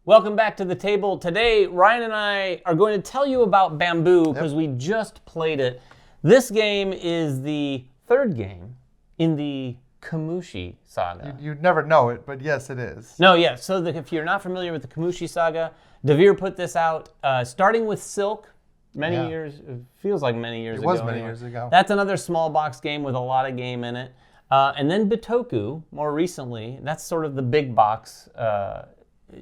Welcome back to the table. Today, Ryan and I are going to tell you about Bamboo because we just played it. This game is the third game in the Kemushi Saga. You'd never know it, but yes, it is. No, yeah. So if you're not familiar with the Kemushi Saga, Devir put this out starting with Silk many years. It feels like many years ago. It was many years ago. That's another small box game with a lot of game in it. And then Bitoku, more recently, that's sort of the big box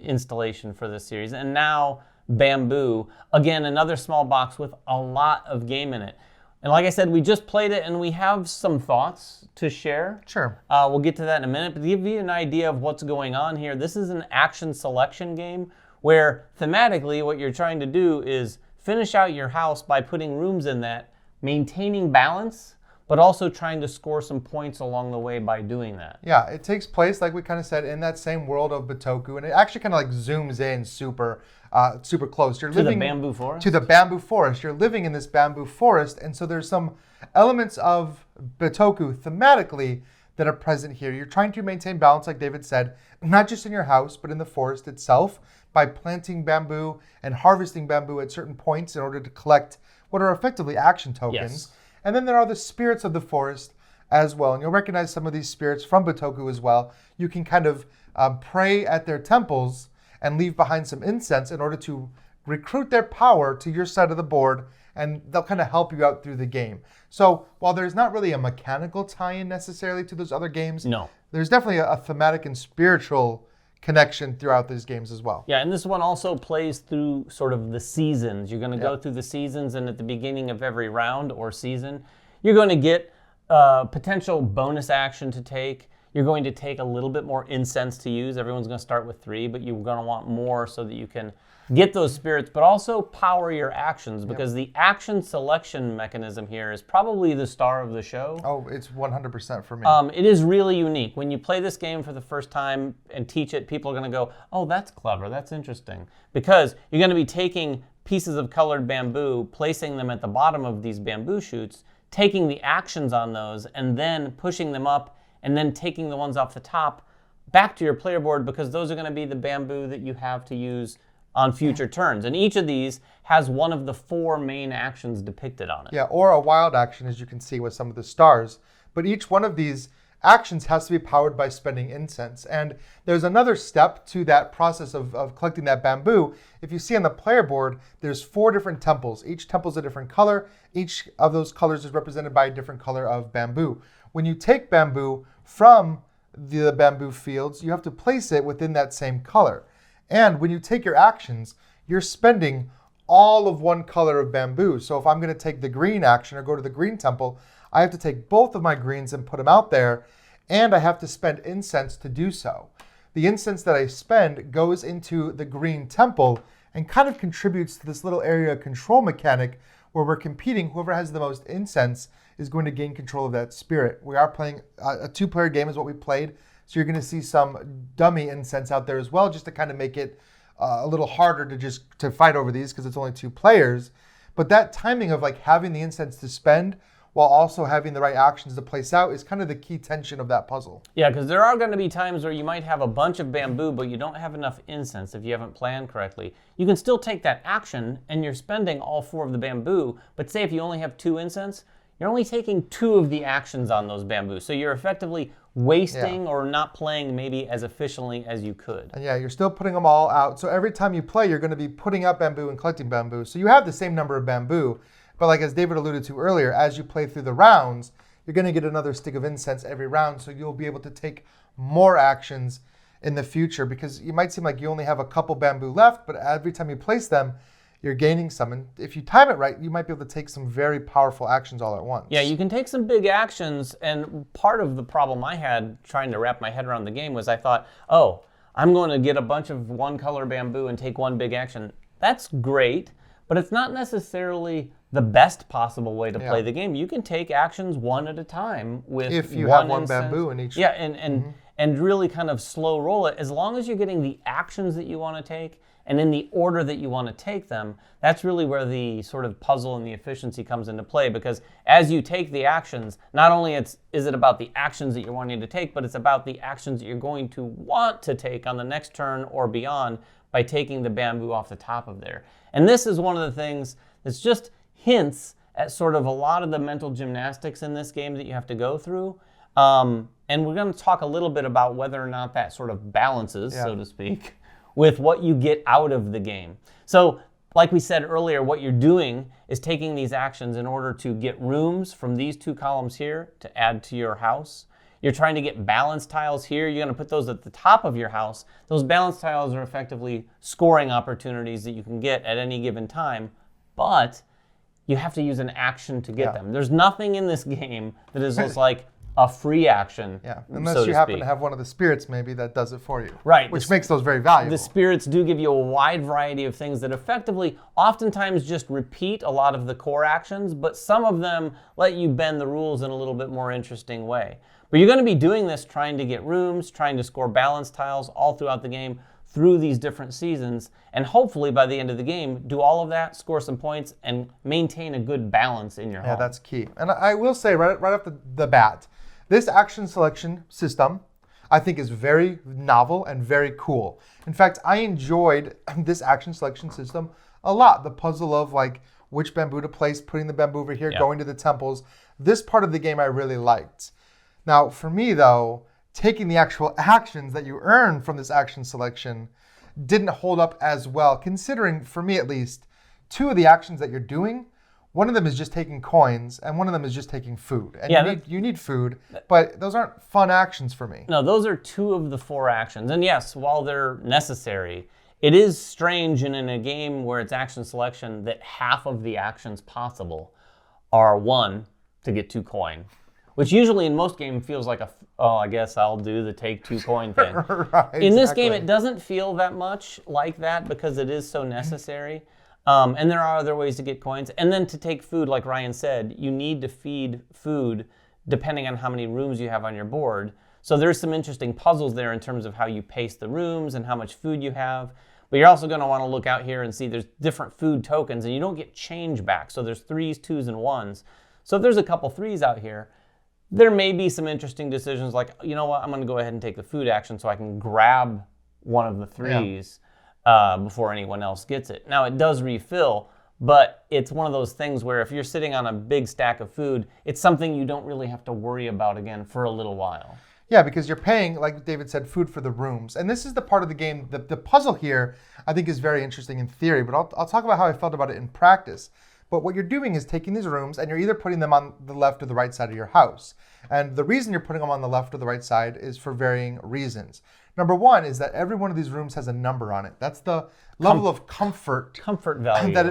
installation for this series. And now Bamboo, again, another small box with a lot of game in it. And like I said, we just played it and we have some thoughts to share. Sure. We'll get to that in a minute, but to give you an idea of what's going on here, this is an action selection game where thematically what you're trying to do is finish out your house by putting rooms in that, maintaining balance, but also trying to score some points along the way by doing that. Yeah, it takes place, like we kind of said, in that same world of Bitoku, and it actually kind of like zooms in super close. You're living the bamboo forest? To the bamboo forest. You're living in this bamboo forest, and so there's some elements of Bitoku thematically that are present here. You're trying to maintain balance, like David said, not just in your house, but in the forest itself, by planting bamboo and harvesting bamboo at certain points in order to collect what are effectively action tokens. Yes. And then there are the spirits of the forest as well. And you'll recognize some of these spirits from Bitoku as well. You can kind of pray at their temples and leave behind some incense in order to recruit their power to your side of the board, and they'll kind of help you out through the game. So while there's not really a mechanical tie-in necessarily to those other games, there's definitely a thematic and spiritual connection throughout these games as well. Yeah, and this one also plays through sort of the seasons. You're going to go through the seasons, and at the beginning of every round or season, you're going to get potential bonus action to take. You're going to take a little bit more incense to use. Everyone's going to start with 3, but you're going to want more so that you can get those spirits, but also power your actions, because the action selection mechanism here is probably the star of the show. Oh, it's 100% for me. It is really unique. When you play this game for the first time and teach it, people are going to go, oh, that's clever, that's interesting. Because you're going to be taking pieces of colored bamboo, placing them at the bottom of these bamboo shoots, taking the actions on those, and then pushing them up, and then taking the ones off the top back to your player board, because those are going to be the bamboo that you have to use on future turns. And each of these has one of the 4 main actions depicted on it. Yeah, or a wild action, as you can see with some of the stars. But each one of these actions has to be powered by spending incense. And there's another step to that process of collecting that bamboo. If you see on the player board, there's 4 different temples. Each temple is a different color. Each of those colors is represented by a different color of bamboo. When you take bamboo from the bamboo fields, you have to place it within that same color. And when you take your actions, you're spending all of one color of bamboo. So if I'm going to take the green action or go to the green temple, I have to take both of my greens and put them out there, and I have to spend incense to do so. The incense that I spend goes into the green temple and kind of contributes to this little area control mechanic where we're competing. Whoever has the most incense is going to gain control of that spirit. We are playing a 2-player game is what we played. So you're going to see some dummy incense out there as well, just to kind of make it a little harder to fight over these because it's only 2 players. But that timing of like having the incense to spend while also having the right actions to place out is kind of the key tension of that puzzle. Yeah, because there are going to be times where you might have a bunch of bamboo, but you don't have enough incense if you haven't planned correctly. You can still take that action and you're spending all 4 of the bamboo, but say if you only have 2 incense, you're only taking 2 of the actions on those bamboo. So you're effectively wasting or not playing maybe as efficiently as you could. And yeah, you're still putting them all out. So every time you play, you're going to be putting out bamboo and collecting bamboo. So you have the same number of bamboo, but like as David alluded to earlier, as you play through the rounds, you're going to get another stick of incense every round. So you'll be able to take more actions in the future, because you might seem like you only have a couple bamboo left, but every time you place them, you're gaining some. And if you time it right, you might be able to take some very powerful actions all at once. Yeah, you can take some big actions, and part of the problem I had trying to wrap my head around the game was I thought, oh, I'm going to get a bunch of one color bamboo and take one big action. That's great, but it's not necessarily the best possible way to play the game. You can take actions one at a time with if you one have one instance. bamboo in each. Yeah, and really kind of slow roll it, as long as you're getting the actions that you want to take and in the order that you want to take them, that's really where the sort of puzzle and the efficiency comes into play, because as you take the actions, not only is it about the actions that you're wanting to take, but it's about the actions that you're going to want to take on the next turn or beyond by taking the bamboo off the top of there. And this is one of the things that's just hints at sort of a lot of the mental gymnastics in this game that you have to go through. And we're going to talk a little bit about whether or not that sort of balances, so to speak, with what you get out of the game. So, like we said earlier, what you're doing is taking these actions in order to get rooms from these 2 columns here to add to your house. You're trying to get balance tiles here. You're going to put those at the top of your house. Those balance tiles are effectively scoring opportunities that you can get at any given time, but you have to use an action to get them. There's nothing in this game that is just like a free action, unless you happen to have one of the spirits maybe that does it for you. Right. Which makes those very valuable. The spirits do give you a wide variety of things that effectively oftentimes just repeat a lot of the core actions, but some of them let you bend the rules in a little bit more interesting way. But you're going to be doing this trying to get rooms, trying to score balance tiles all throughout the game through these different seasons, and hopefully by the end of the game, do all of that, score some points, and maintain a good balance in your home. Yeah, that's key. And I will say right off the bat, this action selection system, I think, is very novel and very cool. In fact, I enjoyed this action selection system a lot. The puzzle of like which bamboo to place, putting the bamboo over here, going to the temples. This part of the game I really liked. Now, for me though, taking the actual actions that you earn from this action selection didn't hold up as well, considering, for me at least, 2 of the actions that you're doing, one of them is just taking coins, and one of them is just taking food. And you need food, but those aren't fun actions for me. No, those are 2 of the 4 actions. And yes, while they're necessary, it is strange in a game where it's action selection that half of the actions possible are 1, to get 2 coin, which usually in most games feels like I guess I'll do the take 2 coin thing. Right, in this game, it doesn't feel that much like that because it is so necessary. And there are other ways to get coins. And then to take food, like Ryan said, you need to feed food depending on how many rooms you have on your board. So there's some interesting puzzles there in terms of how you pace the rooms and how much food you have. But you're also going to want to look out here and see there's different food tokens, and you don't get change back. So there's 3s, 2s, and 1s. So if there's a couple 3s out here, there may be some interesting decisions like, you know what, I'm going to go ahead and take the food action so I can grab one of the 3s. Before anyone else gets it. Now, it does refill, but it's one of those things where if you're sitting on a big stack of food, it's something you don't really have to worry about again for a little while. Yeah, because you're paying, like David said, food for the rooms. And this is the part of the game, the puzzle here, I think is very interesting in theory, but I'll talk about how I felt about it in practice. But what you're doing is taking these rooms and you're either putting them on the left or the right side of your house. And the reason you're putting them on the left or the right side is for varying reasons. Number 1 is that every one of these rooms has a number on it. That's the level of comfort value that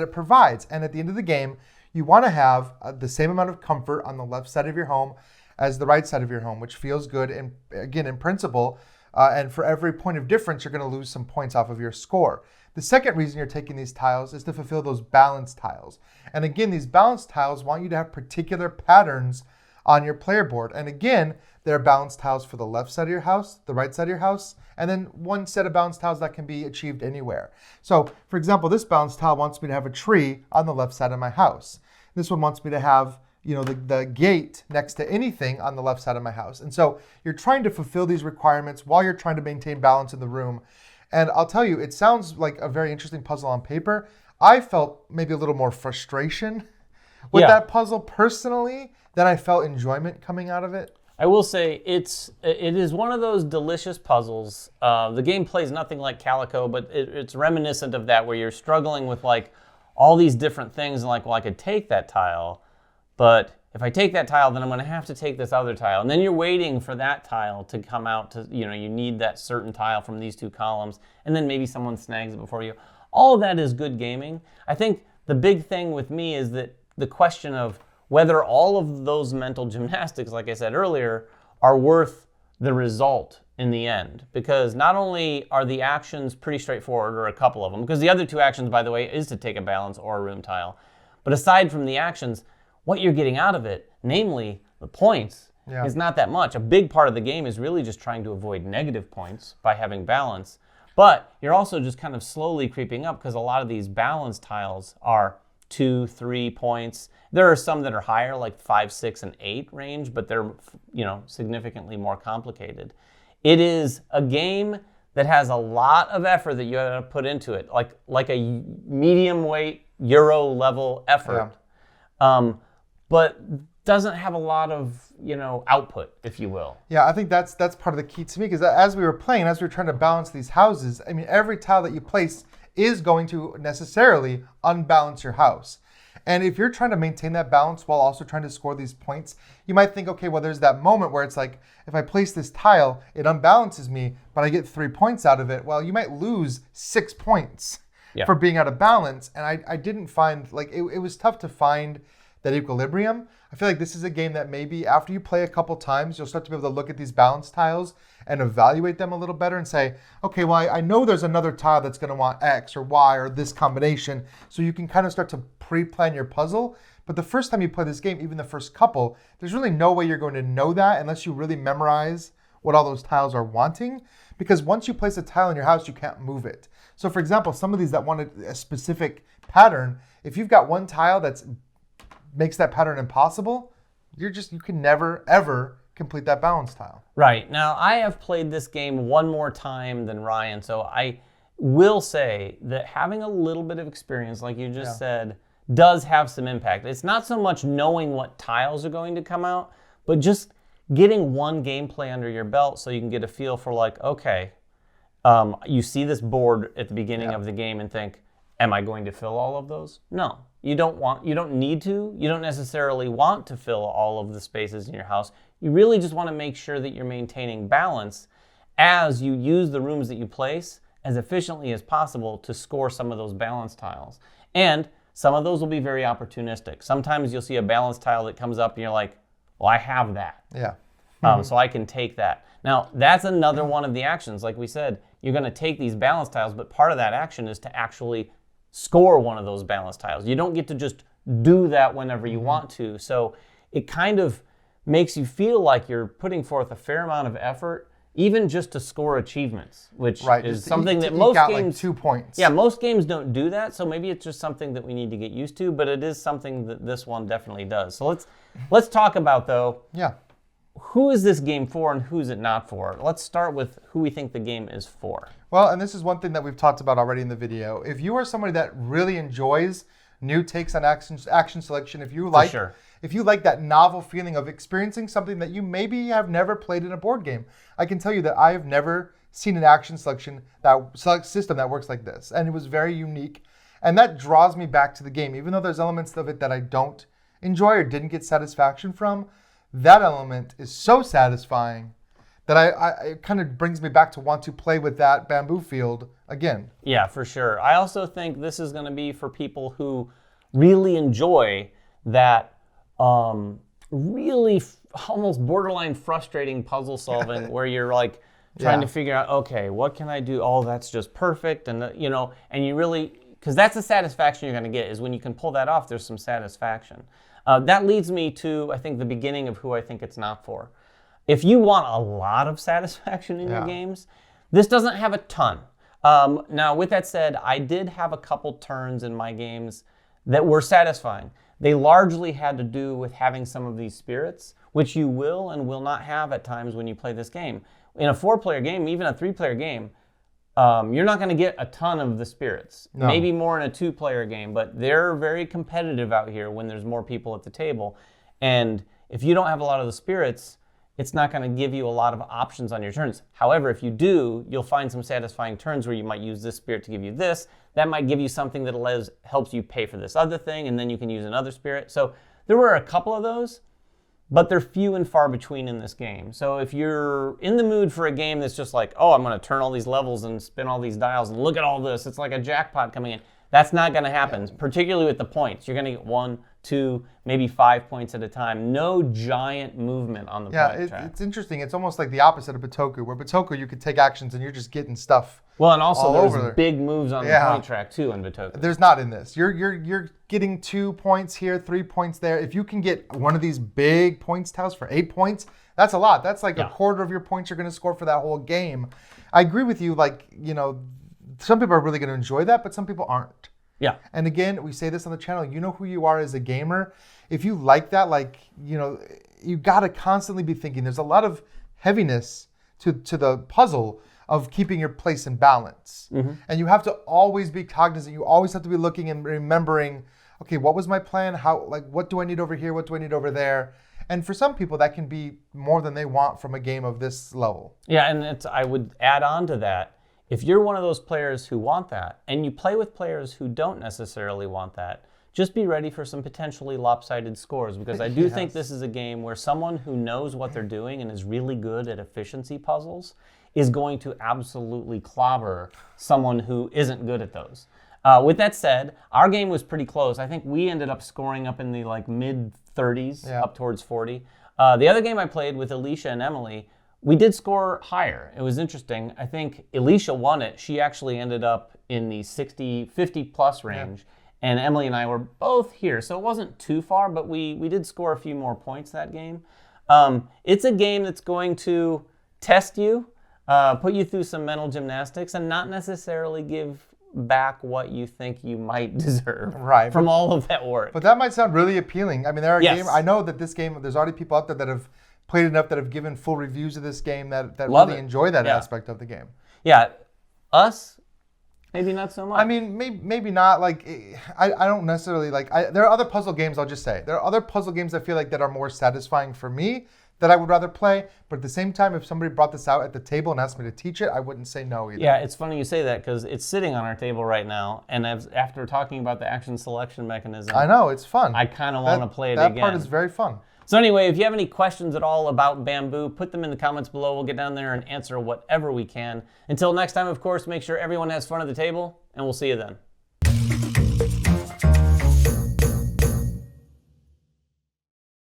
it provides. And at the end of the game, you want to have the same amount of comfort on the left side of your home as the right side of your home, which feels good. And again, in principle, and for every point of difference, you're going to lose some points off of your score. The second reason you're taking these tiles is to fulfill those balance tiles. And again, these balance tiles want you to have particular patterns on your player board. And again, there are balance tiles for the left side of your house, the right side of your house, and then one set of balance tiles that can be achieved anywhere. So, for example, this balance tile wants me to have a tree on the left side of my house. This one wants me to have, the gate next to anything on the left side of my house. And so you're trying to fulfill these requirements while you're trying to maintain balance in the room. And I'll tell you, it sounds like a very interesting puzzle on paper. I felt maybe a little more frustration with that puzzle personally than I felt enjoyment coming out of it. I will say it is one of those delicious puzzles. The game plays nothing like Calico, but it's reminiscent of that, where you're struggling with like all these different things, and like, well, I could take that tile, but if I take that tile, then I'm going to have to take this other tile, and then you're waiting for that tile to come out to, you need that certain tile from these 2 columns, and then maybe someone snags it before you. All of that is good gaming. I think the big thing with me is that the question of whether all of those mental gymnastics, like I said earlier, are worth the result in the end. Because not only are the actions pretty straightforward, or a couple of them, because the other 2 actions, by the way, is to take a balance or a room tile. But aside from the actions, what you're getting out of it, namely the points, is not that much. A big part of the game is really just trying to avoid negative points by having balance. But you're also just kind of slowly creeping up because a lot of these balance tiles are 2, 3 points. There are some that are higher, like 5, 6, and 8 range, but they're significantly more complicated. It is a game that has a lot of effort that you have to put into it, like a medium weight Euro level effort, but doesn't have a lot of output, if you will. Yeah, I think that's part of the key to me, because as we were playing, as we were trying to balance these houses, I mean, every tile that you place is going to necessarily unbalance your house. And if you're trying to maintain that balance while also trying to score these points, you might think, okay, well, there's that moment where it's like, if I place this tile, it unbalances me, but I get 3 points out of it. Well, you might lose 6 points for being out of balance. And I didn't find, it was tough to find that equilibrium. I feel like this is a game that maybe after you play a couple times, you'll start to be able to look at these balance tiles and evaluate them a little better and say, okay, well, I know there's another tile that's going to want X or Y or this combination. So you can kind of start to pre-plan your puzzle. But the first time you play this game, even the first couple, there's really no way you're going to know that unless you really memorize what all those tiles are wanting. Because once you place a tile in your house, you can't move it. So for example, some of these that want a specific pattern, if you've got one tile that makes that pattern impossible, you can never, ever complete that balance tile. Right. Now, I have played this game one more time than Ryan, so I will say that having a little bit of experience, like you just said, does have some impact. It's not so much knowing what tiles are going to come out, but just getting one gameplay under your belt so you can get a feel for okay, you see this board at the beginning of the game and think, am I going to fill all of those? No, you don't need to. You don't necessarily want to fill all of the spaces in your house. You really just want to make sure that you're maintaining balance as you use the rooms that you place as efficiently as possible to score some of those balance tiles. And some of those will be very opportunistic. Sometimes you'll see a balance tile that comes up and you're like, well, I have that. Yeah. So I can take that. Now, that's another one of the actions. Like we said, you're going to take these balance tiles, but part of that action is to actually score one of those balance tiles. You don't get to just do that whenever you want to. So it kind of makes you feel like you're putting forth a fair amount of effort, even just to score achievements, which is something that most games... 2 points. Yeah, most games don't do that, so maybe it's just something that we need to get used to, but it is something that this one definitely does. So let's talk about, though, who is this game for and who's it not for? Let's start with who we think the game is for. Well, and this is one thing that we've talked about already in the video. If you are somebody that really enjoys new takes on action selection, if you like that novel feeling of experiencing something that you maybe have never played in a board game, I can tell you that I have never seen an action selection system that works like this, and it was very unique, and that draws me back to the game. Even though there's elements of it that I don't enjoy or didn't get satisfaction from, that element is so satisfying that it kind of brings me back to want to play with that bamboo field again. Yeah, for sure. I also think this is going to be for people who really enjoy that really almost borderline frustrating puzzle solving where you're like trying to figure out, okay, what can I do? Oh, that's just perfect. And, and you really, because that's the satisfaction you're going to get, is when you can pull that off, there's some satisfaction. That leads me to, I think, the beginning of who I think it's not for. If you want a lot of satisfaction in your games, this doesn't have a ton. Now, with that said, I did have a couple turns in my games that were satisfying. They largely had to do with having some of these spirits, which you will and will not have at times when you play this game. In a 4-player game, even a 3-player game, you're not going to get a ton of the spirits. No. Maybe more in a 2-player game, but they're very competitive out here when there's more people at the table. And if you don't have a lot of the spirits, it's not going to give you a lot of options on your turns. However, if you do, you'll find some satisfying turns where you might use this spirit to give you this. That might give you something that helps you pay for this other thing, and then you can use another spirit. So there were a couple of those, but they're few and far between in this game. So if you're in the mood for a game that's just like, oh, I'm going to turn all these levels and spin all these dials and look at all this, it's like a jackpot coming in. That's not going to happen, particularly with the points. You're going to get 1, 2, maybe 5 points at a time. No giant movement on the point track. It's interesting. It's almost like the opposite of Bitoku, where Bitoku you could take actions and you're just getting stuff. Well, and also there's big moves on the point track too in Bitoku. There's not in this. You're getting 2 points here, 3 points there. If you can get one of these big points tiles for 8 points, That's a lot. That's like Yeah. a quarter of your points you're going to score for that whole game. I agree with you. Like, some people are really going to enjoy that, but some people aren't. Yeah. And again, we say this on the channel, you know who you are as a gamer. If you like that, you got to constantly be thinking. There's a lot of heaviness to the puzzle of keeping your place in balance. And you have to always be cognizant. You always have to be looking and remembering, okay, what was my plan? What do I need over here? What do I need over there? And for some people, that can be more than they want from a game of this level. Yeah, and I would add on to that, if you're one of those players who want that, and you play with players who don't necessarily want that, just be ready for some potentially lopsided scores, because I do think this is a game where someone who knows what they're doing and is really good at efficiency puzzles is going to absolutely clobber someone who isn't good at those. With that said, our game was pretty close. I think we ended up scoring up in the mid-30s, up towards 40. The other game I played with Alicia and Emily, we did score higher. It was interesting. I think Alicia won it. She actually ended up in the 50-plus range. And Emily and I were both here, so it wasn't too far, but we did score a few more points that game. It's a game that's going to test you, put you through some mental gymnastics, and not necessarily give back what you think you might deserve from all of that work. But that might sound really appealing. I mean, there are games. I know that this game, there's already people out there that have played enough, that have given full reviews of this game, that really enjoy that aspect of the game. Yeah, us. Maybe not so much. I mean, maybe not. I don't necessarily there are other puzzle games. I'll just say there are other puzzle games I feel like that are more satisfying for me that I would rather play. But at the same time, if somebody brought this out at the table and asked me to teach it, I wouldn't say no either. Yeah, it's funny you say that because it's sitting on our table right now, and after talking about the action selection mechanism, I know it's fun. I kind of want to play it again. That part is very fun. So anyway, if you have any questions at all about Bamboo, put them in the comments below. We'll get down there and answer whatever we can. Until next time, of course, make sure everyone has fun at the table, and we'll see you then.